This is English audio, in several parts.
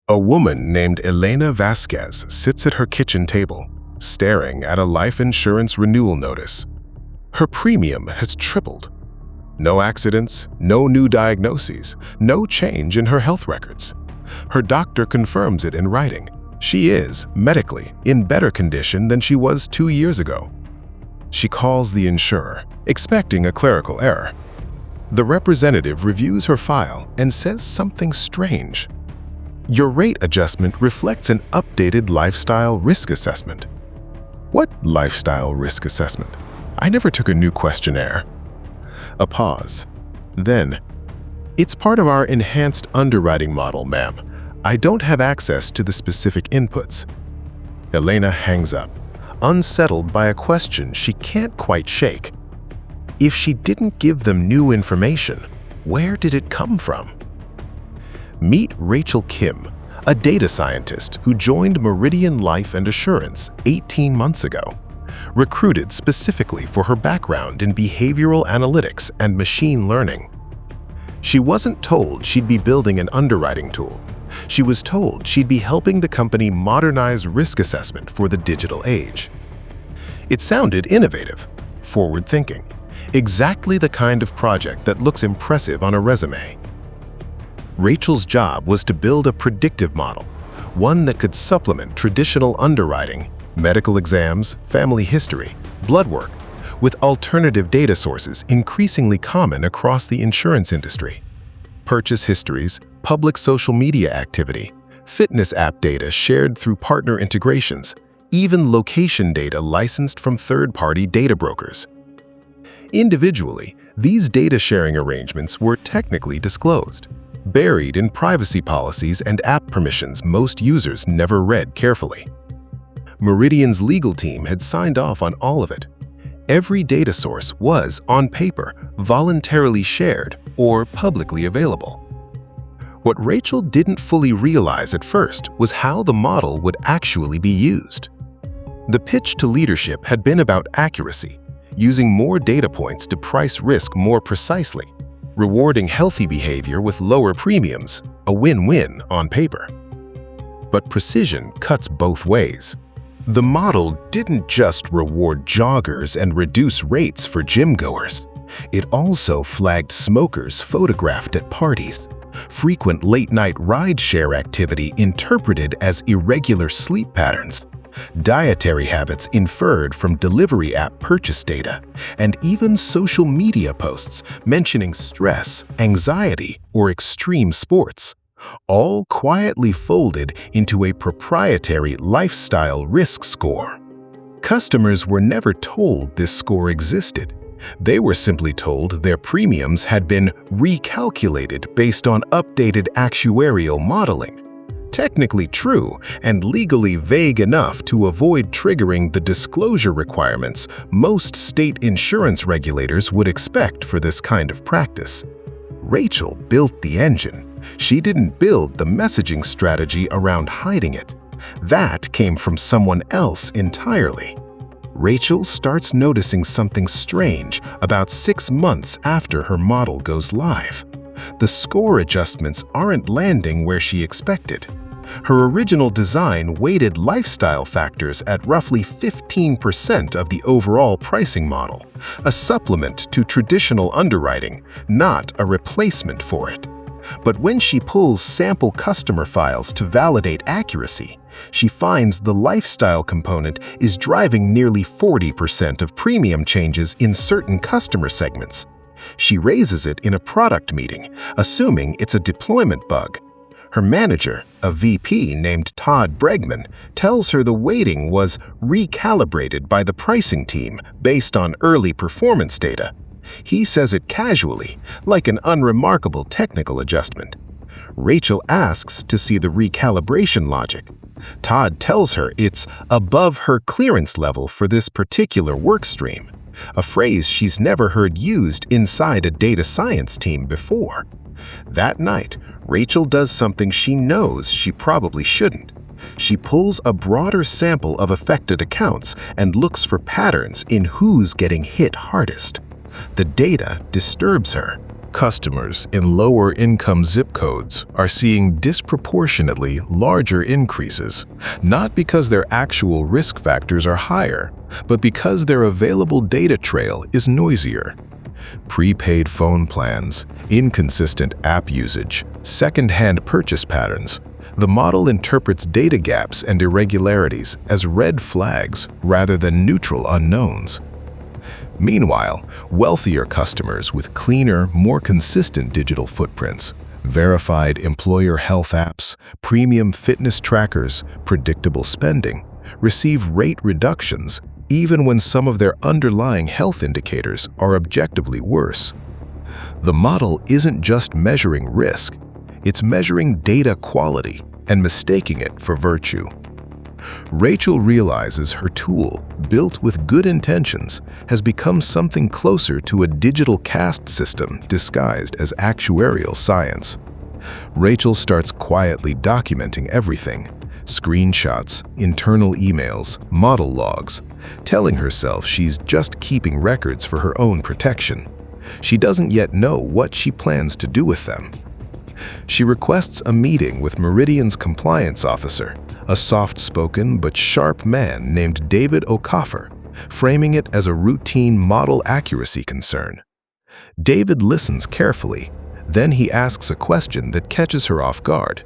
A woman named Elena Vasquez sits at her kitchen table, staring at a life insurance renewal notice. Her premium has tripled. No accidents, no new diagnoses, no change in her health records. Her doctor confirms it in writing. She is, medically, in better condition than she was 2 years ago. She calls the insurer, expecting a clerical error. The representative reviews her file and says something strange. Your rate adjustment reflects an updated lifestyle risk assessment. What lifestyle risk assessment? I never took a new questionnaire. A pause. Then, it's part of our enhanced underwriting model, ma'am. I don't have access to the specific inputs. Elena hangs up, unsettled by a question she can't quite shake. If she didn't give them new information, where did it come from? Meet Rachel Kim, a data scientist who joined Meridian Life and Assurance 18 months ago, recruited specifically for her background in behavioral analytics and machine learning. She wasn't told she'd be building an underwriting tool. She was told she'd be helping the company modernize risk assessment for the digital age. It sounded innovative, forward-thinking, exactly the kind of project that looks impressive on a resume. Rachel's job was to build a predictive model, one that could supplement traditional underwriting, medical exams, family history, blood work, with alternative data sources increasingly common across the insurance industry. Purchase histories, public social media activity, fitness app data shared through partner integrations, even location data licensed from third-party data brokers. Individually, these data sharing arrangements were technically disclosed, buried in privacy policies and app permissions most users never read carefully. Meridian's legal team had signed off on all of it. Every data source was, on paper, voluntarily shared or publicly available. What Rachel didn't fully realize at first was how the model would actually be used. The pitch to leadership had been about accuracy, using more data points to price risk more precisely, rewarding healthy behavior with lower premiums, a win-win on paper. But precision cuts both ways. The model didn't just reward joggers and reduce rates for gym-goers. It also flagged smokers photographed at parties, frequent late-night ride-share activity interpreted as irregular sleep patterns, dietary habits inferred from delivery app purchase data, and even social media posts mentioning stress, anxiety, or extreme sports, all quietly folded into a proprietary lifestyle risk score. Customers were never told this score existed. They were simply told their premiums had been recalculated based on updated actuarial modeling. Technically true and legally vague enough to avoid triggering the disclosure requirements most state insurance regulators would expect for this kind of practice. Rachel built the engine. She didn't build the messaging strategy around hiding it. That came from someone else entirely. Rachel starts noticing something strange about 6 months after her model goes live. The score adjustments aren't landing where she expected. Her original design weighted lifestyle factors at roughly 15% of the overall pricing model, a supplement to traditional underwriting, not a replacement for it. But when she pulls sample customer files to validate accuracy, she finds the lifestyle component is driving nearly 40% of premium changes in certain customer segments. She raises it in a product meeting, assuming it's a deployment bug. Her manager, a VP named Todd Bregman, tells her the weighting was recalibrated by the pricing team based on early performance data. He says it casually, like an unremarkable technical adjustment. Rachel asks to see the recalibration logic. Todd tells her it's above her clearance level for this particular work stream, a phrase she's never heard used inside a data science team before. That night, Rachel does something she knows she probably shouldn't. She pulls a broader sample of affected accounts and looks for patterns in who's getting hit hardest. The data disturbs her, customers in lower-income zip codes are seeing disproportionately larger increases, not because their actual risk factors are higher, but because their available data trail is noisier. Prepaid phone plans, inconsistent app usage, second-hand purchase patterns. The model interprets data gaps and irregularities as red flags rather than neutral unknowns. Meanwhile, wealthier customers with cleaner, more consistent digital footprints, verified employer health apps, premium fitness trackers, predictable spending, receive rate reductions even when some of their underlying health indicators are objectively worse. The model isn't just measuring risk, it's measuring data quality and mistaking it for virtue. Rachel realizes her tool, built with good intentions, has become something closer to a digital caste system disguised as actuarial science. Rachel starts quietly documenting everything: screenshots, internal emails, model logs, telling herself she's just keeping records for her own protection. She doesn't yet know what she plans to do with them. She requests a meeting with Meridian's compliance officer, a soft-spoken but sharp man named David Okafor, framing it as a routine model accuracy concern. David listens carefully, then he asks a question that catches her off guard.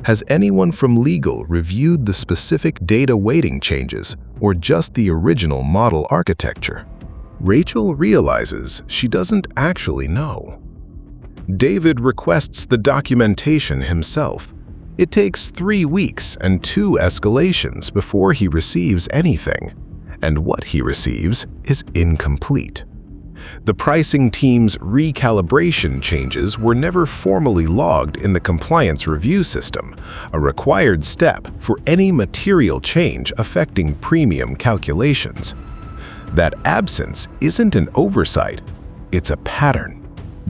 Has anyone from legal reviewed the specific data weighting changes or just the original model architecture? Rachel realizes she doesn't actually know. David requests the documentation himself. It takes 3 weeks and 2 escalations before he receives anything, and what he receives is incomplete. The pricing team's recalibration changes were never formally logged in the compliance review system, a required step for any material change affecting premium calculations. That absence isn't an oversight, it's a pattern.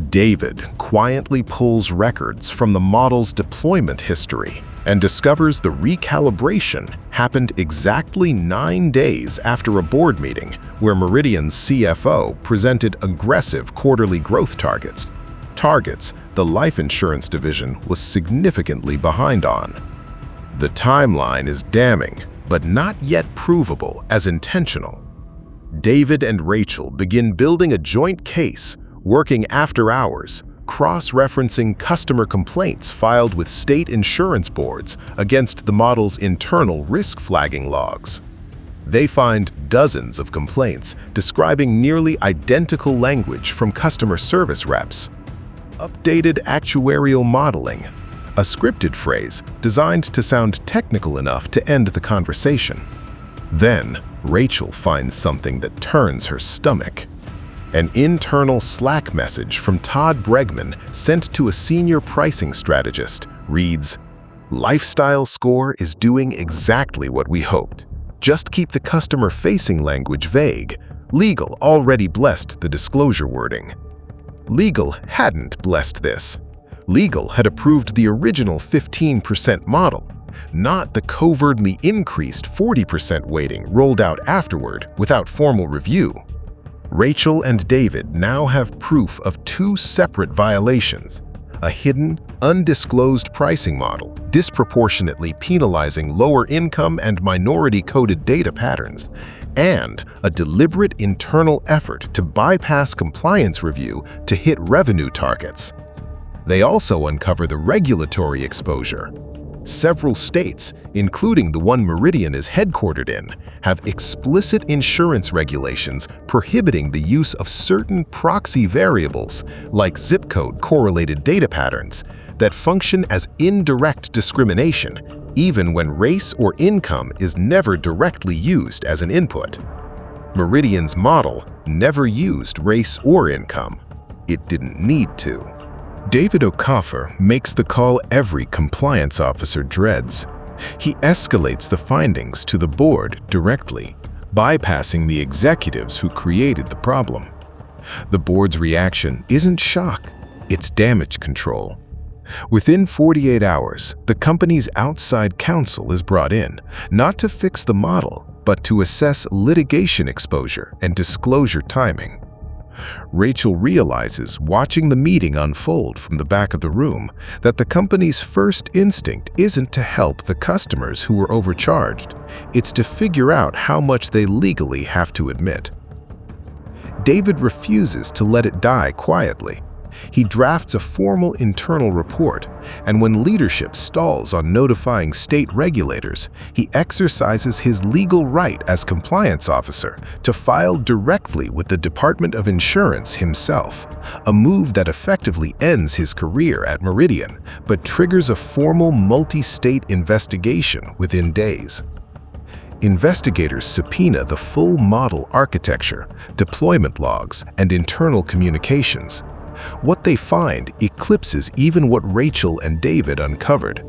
David quietly pulls records from the model's deployment history and discovers the recalibration happened exactly 9 days after a board meeting where Meridian's CFO presented aggressive quarterly growth targets. Targets the life insurance division was significantly behind on. The timeline is damning, but not yet provable as intentional. David and Rachel begin building a joint case, working after hours, cross-referencing customer complaints filed with state insurance boards against the model's internal risk flagging logs. They find dozens of complaints describing nearly identical language from customer service reps. Updated actuarial modeling, a scripted phrase designed to sound technical enough to end the conversation. Then, Rachel finds something that turns her stomach. An internal Slack message from Todd Bregman sent to a senior pricing strategist reads, "Lifestyle Score is doing exactly what we hoped. Just keep the customer-facing language vague. Legal already blessed the disclosure wording." Legal hadn't blessed this. Legal had approved the original 15% model, not the covertly increased 40% weighting rolled out afterward without formal review. Rachel and David now have proof of 2 separate violations: a hidden, undisclosed pricing model disproportionately penalizing lower-income and minority-coded data patterns, and a deliberate internal effort to bypass compliance review to hit revenue targets. They also uncover the regulatory exposure. Several states, including the one Meridian is headquartered in, have explicit insurance regulations prohibiting the use of certain proxy variables, like zip code correlated data patterns, that function as indirect discrimination, even when race or income is never directly used as an input. Meridian's model never used race or income. It didn't need to. David Okafor makes the call every compliance officer dreads. He escalates the findings to the board directly, bypassing the executives who created the problem. The board's reaction isn't shock, it's damage control. Within 48 hours, the company's outside counsel is brought in, not to fix the model, but to assess litigation exposure and disclosure timing. Rachel realizes, watching the meeting unfold from the back of the room, that the company's first instinct isn't to help the customers who were overcharged. It's to figure out how much they legally have to admit. David refuses to let it die quietly. He drafts a formal internal report, and when leadership stalls on notifying state regulators, he exercises his legal right as compliance officer to file directly with the Department of Insurance himself, a move that effectively ends his career at Meridian, but triggers a formal multi-state investigation within days. Investigators subpoena the full model architecture, deployment logs, and internal communications. What they find eclipses even what Rachel and David uncovered.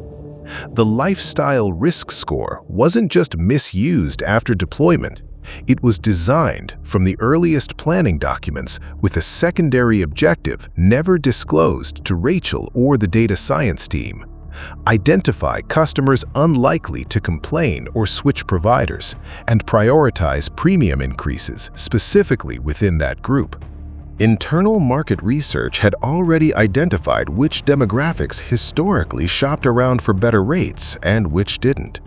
The lifestyle risk score wasn't just misused after deployment. It was designed from the earliest planning documents with a secondary objective never disclosed to Rachel or the data science team: identify customers unlikely to complain or switch providers, and prioritize premium increases specifically within that group. Internal market research had already identified which demographics historically shopped around for better rates and which didn't.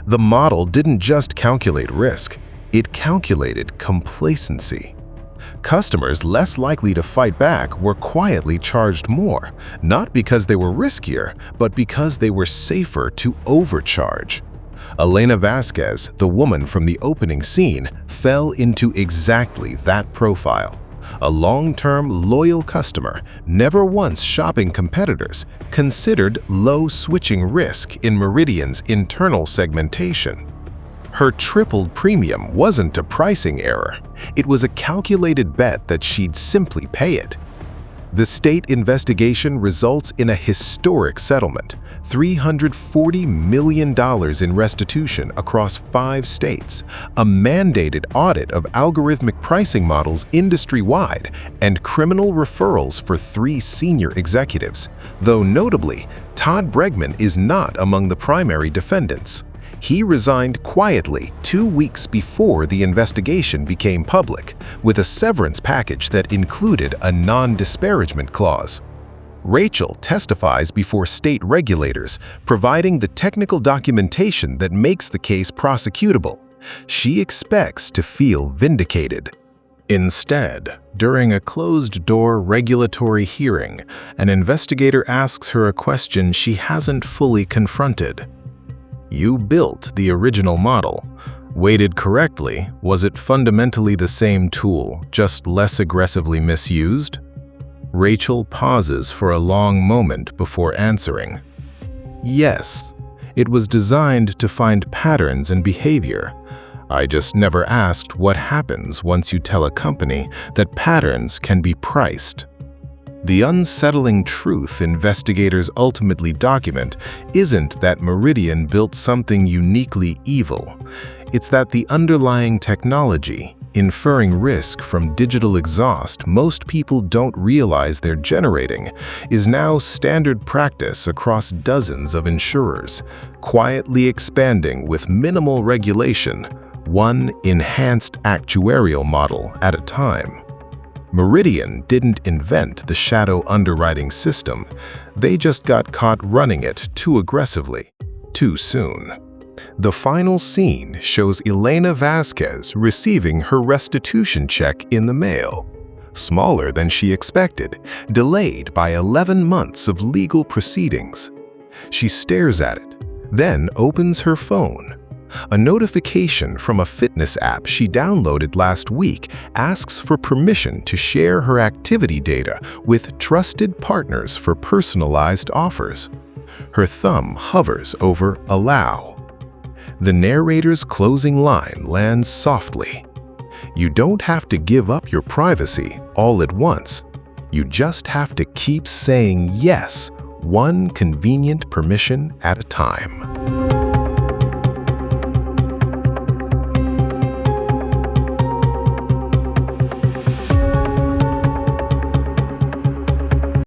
The model didn't just calculate risk, it calculated complacency. Customers less likely to fight back were quietly charged more, not because they were riskier, but because they were safer to overcharge. Elena Vasquez, the woman from the opening scene, fell into exactly that profile. A long-term, loyal customer, never once shopping competitors, considered low switching risk in Meridian's internal segmentation. Her tripled premium wasn't a pricing error. It was a calculated bet that she'd simply pay it. The state investigation results in a historic settlement, $340 million in restitution across 5 states, a mandated audit of algorithmic pricing models industry-wide, and criminal referrals for 3 senior executives, though notably, Todd Bregman is not among the primary defendants. He resigned quietly 2 weeks before the investigation became public, with a severance package that included a non-disparagement clause. Rachel testifies before state regulators, providing the technical documentation that makes the case prosecutable. She expects to feel vindicated. Instead, during a closed-door regulatory hearing, an investigator asks her a question she hasn't fully confronted. You built the original model. Weighted correctly, was it fundamentally the same tool, just less aggressively misused? Rachel pauses for a long moment before answering. Yes, it was designed to find patterns in behavior. I just never asked what happens once you tell a company that patterns can be priced. The unsettling truth investigators ultimately document isn't that Meridian built something uniquely evil. It's that the underlying technology, inferring risk from digital exhaust most people don't realize they're generating, is now standard practice across dozens of insurers, quietly expanding with minimal regulation, one enhanced actuarial model at a time. Meridian didn't invent the shadow underwriting system. They just got caught running it too aggressively, too soon. The final scene shows Elena Vasquez receiving her restitution check in the mail. Smaller than she expected, delayed by 11 months of legal proceedings. She stares at it, then opens her phone. A notification from a fitness app she downloaded last week asks for permission to share her activity data with trusted partners for personalized offers. Her thumb hovers over Allow. The narrator's closing line lands softly. You don't have to give up your privacy all at once. You just have to keep saying yes, one convenient permission at a time.